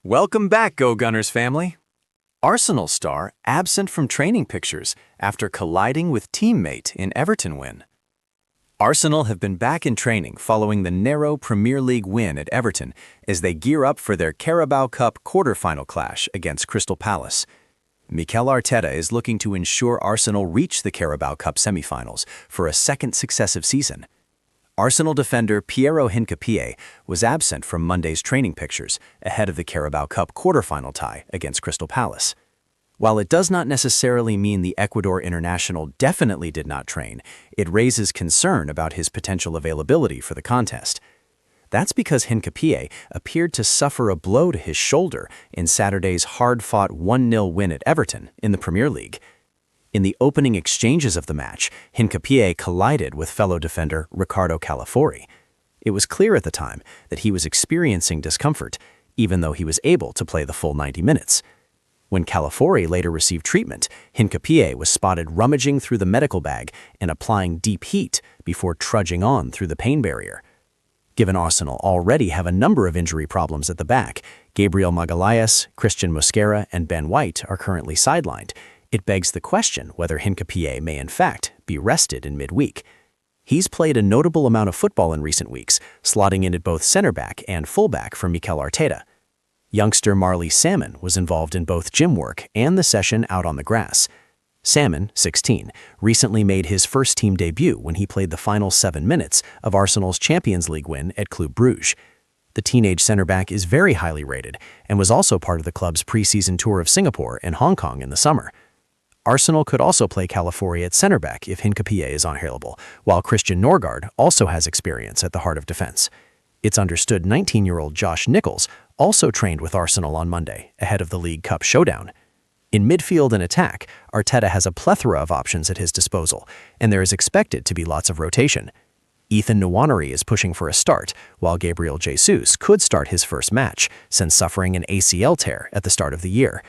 Welcome back, Go Gunners family. Arsenal star absent from training pictures after colliding with teammate in Everton win. Arsenal have been back in training following the narrow Premier League win at Everton as they gear up for their Carabao Cup quarter-final clash against Crystal Palace. Mikel Arteta is looking to ensure Arsenal reach the Carabao Cup semi-finals for a second successive season. Arsenal defender Piero Hincapié was absent from Monday's training pictures ahead of the Carabao Cup quarter-final tie against Crystal Palace. While it does not necessarily mean the Ecuador international definitely did not train, it raises concern about his potential availability for the contest. That's because Hincapié appeared to suffer a blow to his shoulder in Saturday's hard-fought 1-0 win at Everton in the Premier League. In the opening exchanges of the match, Hincapié collided with fellow defender Ricardo Calafori. It was clear at the time that he was experiencing discomfort, even though he was able to play the full 90 minutes. When Calafori later received treatment, Hincapié was spotted rummaging through the medical bag and applying deep heat before trudging on through the pain barrier. Given Arsenal already have a number of injury problems at the back, Gabriel Magalhaes, Christian Mosquera, and Ben White are currently sidelined. It begs the question whether Hincapié may in fact be rested in midweek. He's played a notable amount of football in recent weeks, slotting in at both center-back and full-back for Mikel Arteta. Youngster Marley Salmon was involved in both gym work and the session out on the grass. Salmon, 16, recently made his first-team debut when he played the final 7 minutes of Arsenal's Champions League win at Club Brugge. The teenage center-back is very highly rated and was also part of the club's pre-season tour of Singapore and Hong Kong in the summer. Arsenal could also play Calafori at center-back if Hincapié is unavailable, while Christian Norgard also has experience at the heart of defense. It's understood 19-year-old Josh Nichols also trained with Arsenal on Monday, ahead of the League Cup showdown. In midfield and attack, Arteta has a plethora of options at his disposal, and there is expected to be lots of rotation. Ethan Nwaneri is pushing for a start, while Gabriel Jesus could start his first match since suffering an ACL tear at the start of the year.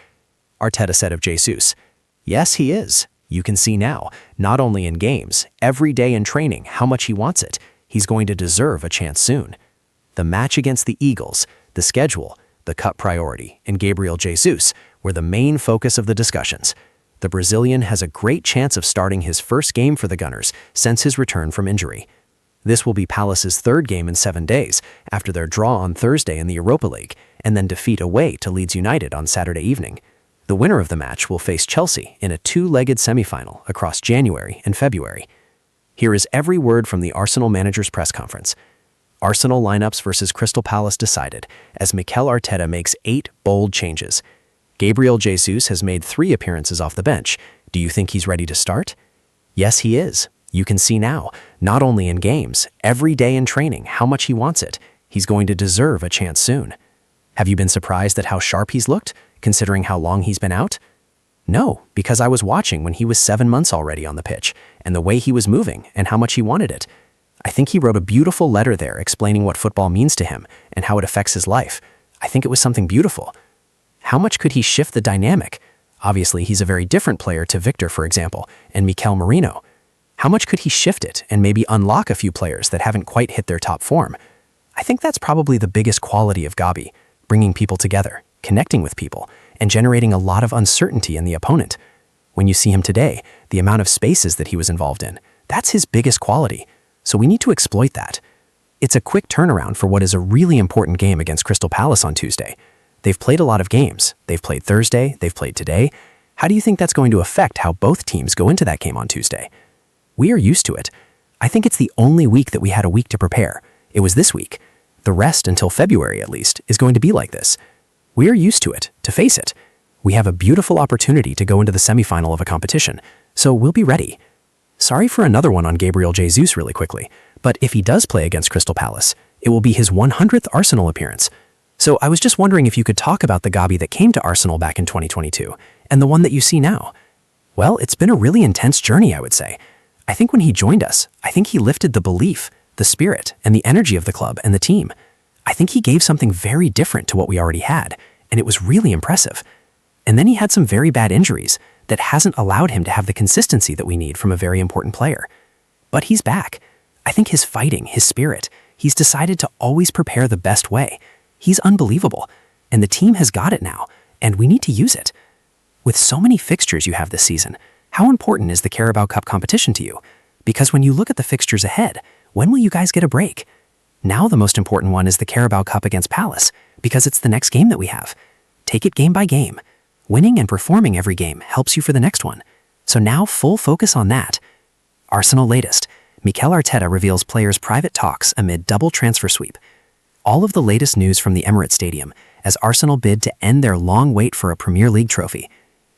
Arteta said of Jesus, "Yes, he is. You can see now, not only in games, every day in training, how much he wants it. He's going to deserve a chance soon." The match against the Eagles, the schedule, the cup priority, and Gabriel Jesus were the main focus of the discussions. The Brazilian has a great chance of starting his first game for the Gunners since his return from injury. This will be Palace's third game in 7 days after their draw on Thursday in the Europa League and then defeat away to Leeds United on Saturday evening. The winner of the match will face Chelsea in a 2-legged semi-final across January and February. Here is every word from the Arsenal manager's press conference. Arsenal lineups versus Crystal Palace decided as Mikel Arteta makes 8 bold changes. Gabriel Jesus has made 3 appearances off the bench. Do you think he's ready to start? Yes, he is. You can see now, not only in games, every day in training, how much he wants it. He's going to deserve a chance soon. Have you been surprised at how sharp he's looked, considering how long he's been out? No, because I was watching when he was 7 months already on the pitch, and the way he was moving and how much he wanted it. I think he wrote a beautiful letter there explaining what football means to him and how it affects his life. I think it was something beautiful. How much could he shift the dynamic? Obviously, he's a very different player to Victor, for example, and Mikel Merino. How much could he shift it and maybe unlock a few players that haven't quite hit their top form? I think that's probably the biggest quality of Gabi, bringing people together, connecting with people, and generating a lot of uncertainty in the opponent. When you see him today, the amount of spaces that he was involved in, that's his biggest quality. So we need to exploit that. It's a quick turnaround for what is a really important game against Crystal Palace on Tuesday. They've played a lot of games. They've played Thursday, they've played today. How do you think that's going to affect how both teams go into that game on Tuesday? We are used to it. I think it's the only week that we had a week to prepare. It was this week. The rest, until February at least, is going to be like this. We are used to it, to face it. We have a beautiful opportunity to go into the semifinal of a competition, so we'll be ready. Sorry for another one on Gabriel Jesus really quickly, but if he does play against Crystal Palace, it will be his 100th Arsenal appearance. So I was just wondering if you could talk about the Gabi that came to Arsenal back in 2022 and the one that you see now. Well, it's been a really intense journey, I would say. I think when he joined us, I think he lifted the belief, the spirit, and the energy of the club and the team. I think he gave something very different to what we already had, and it was really impressive. And then he had some very bad injuries that hasn't allowed him to have the consistency that we need from a very important player. But he's back. I think his fighting, his spirit, he's decided to always prepare the best way. He's unbelievable. and the team has got it now, and we need to use it. With so many fixtures you have this season, how important is the Carabao Cup competition to you? Because when you look at the fixtures ahead, when will you guys get a break? Now the most important one is the Carabao Cup against Palace, because it's the next game that we have. Take it game by game. Winning and performing every game helps you for the next one. So now full focus on that. Arsenal latest. Mikel Arteta reveals players' private talks amid double transfer sweep. All of the latest news from the Emirates Stadium as Arsenal bid to end their long wait for a Premier League trophy.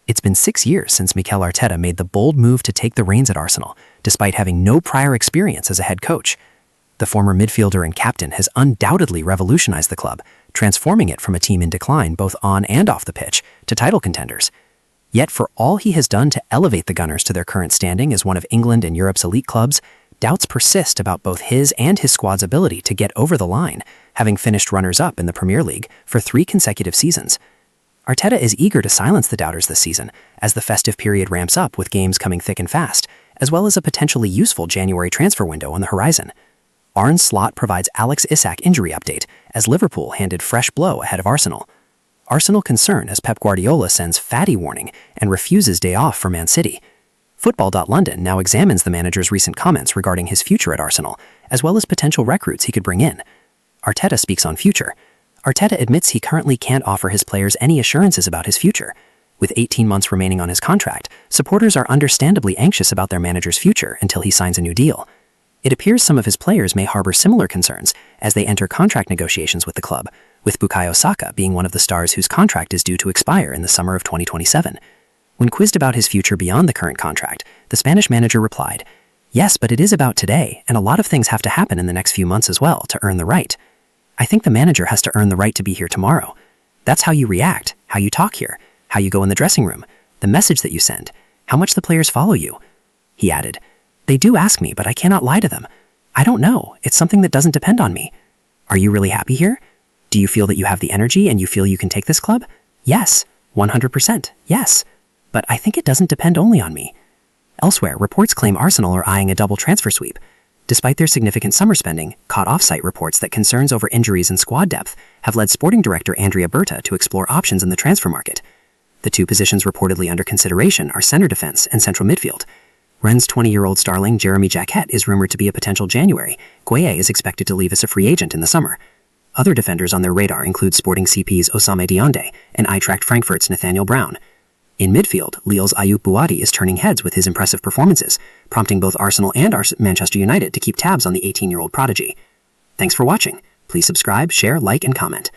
It's been 6 years since Mikel Arteta made the bold move to take the reins at Arsenal, despite having no prior experience as a head coach. The former midfielder and captain has undoubtedly revolutionized the club, transforming it from a team in decline both on and off the pitch to title contenders. Yet for all he has done to elevate the Gunners to their current standing as one of England and Europe's elite clubs, doubts persist about both his and his squad's ability to get over the line, having finished runners-up in the Premier League for 3 consecutive seasons. Arteta is eager to silence the doubters this season, as the festive period ramps up with games coming thick and fast, as well as a potentially useful January transfer window on the horizon. Arne Slot provides Alex Isak injury update, as Liverpool handed fresh blow ahead of Arsenal. Arsenal concern as Pep Guardiola sends fatty warning and refuses day off for Man City. Football.London now examines the manager's recent comments regarding his future at Arsenal, as well as potential recruits he could bring in. Arteta speaks on future. Arteta admits he currently can't offer his players any assurances about his future. With 18 months remaining on his contract, supporters are understandably anxious about their manager's future until he signs a new deal. It appears some of his players may harbor similar concerns as they enter contract negotiations with the club, with Bukayo Saka being one of the stars whose contract is due to expire in the summer of 2027. When quizzed about his future beyond the current contract, the Spanish manager replied, "Yes, but it is about today, and a lot of things have to happen in the next few months as well to earn the right. I think the manager has to earn the right to be here tomorrow. That's how you react, how you talk here, how you go in the dressing room, the message that you send, how much the players follow you." He added, "They do ask me, but I cannot lie to them. I don't know. It's something that doesn't depend on me. Are you really happy here? Do you feel that you have the energy and you feel you can take this club? Yes, 100%, yes. But I think it doesn't depend only on me." Elsewhere, reports claim Arsenal are eyeing a double transfer sweep. Despite their significant summer spending, caught off-site reports that concerns over injuries and squad depth have led sporting director Andrea Berta to explore options in the transfer market. The 2 positions reportedly under consideration are center defense and central midfield. Rennes' 20-year-old starling Jeremy Jacquet is rumored to be a potential January. Gueye is expected to leave as a free agent in the summer. Other defenders on their radar include Sporting CP's Osame Dione and Eintracht Frankfurt's Nathaniel Brown. In midfield, Lille's Ayoub Bouadi is turning heads with his impressive performances, prompting both Arsenal and Manchester United to keep tabs on the 18-year-old prodigy. Thanks for watching. Please subscribe, share, like, and comment.